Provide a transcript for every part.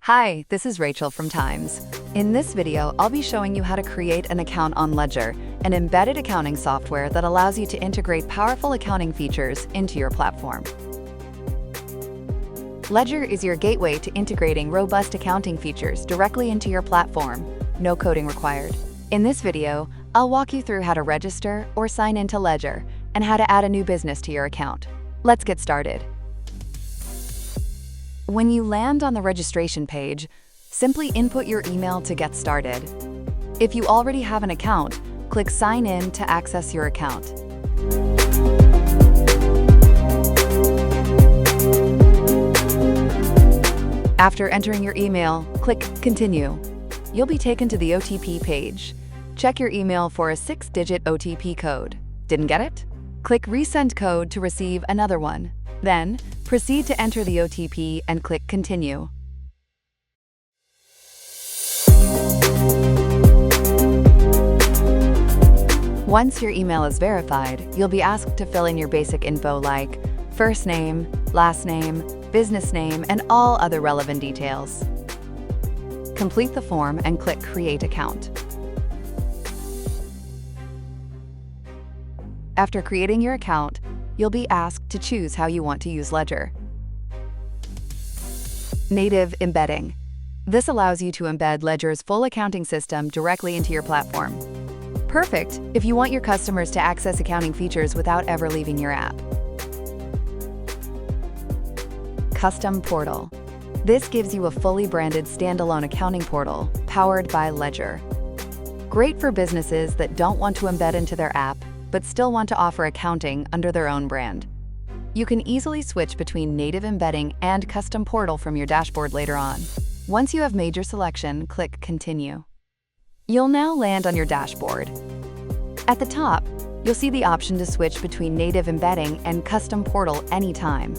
Hi, this is Rachel from Times. In this video, I'll be showing you how to create an account on Lehjah, an embedded accounting software that allows you to integrate powerful accounting features into your platform. Lehjah is your gateway to integrating robust accounting features directly into your platform, no coding required. In this video, I'll walk you through how to register or sign into Lehjah and how to add a new business to your account. Let's get started. When you land on the registration page, simply input your email to get started. If you already have an account, click Sign In to access your account. After entering your email, click Continue. You'll be taken to the OTP page. Check your email for a 6-digit OTP code. Didn't get it? Click Resend Code to receive another one. Then, proceed to enter the OTP and click Continue. Once your email is verified, you'll be asked to fill in your basic info like first name, last name, business name, and all other relevant details. Complete the form and click Create Account. After creating your account, you'll be asked to choose how you want to use Lehjah. Native Embedding. This allows you to embed Lehjah's full accounting system directly into your platform. Perfect if you want your customers to access accounting features without ever leaving your app. Custom Portal. This gives you a fully branded standalone accounting portal powered by Lehjah. Great for businesses that don't want to embed into their app but still want to offer accounting under their own brand. You can easily switch between native embedding and custom portal from your dashboard later on. Once you have made your selection, click Continue. You'll now land on your dashboard. At the top, you'll see the option to switch between native embedding and custom portal anytime.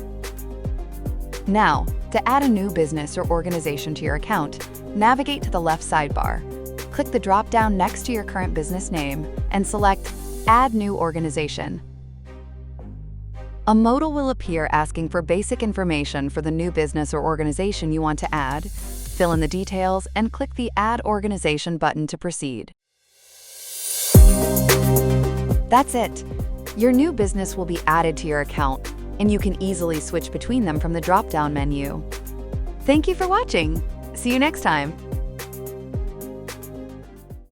Now, to add a new business or organization to your account, navigate to the left sidebar. Click the drop-down next to your current business name and select Add New Organization. A modal will appear asking for basic information for the new business or organization you want to add. Fill in the details and click the Add Organization button to proceed. That's it. Your new business will be added to your account, and you can easily switch between them from the drop-down menu. Thank you for watching. See you next time.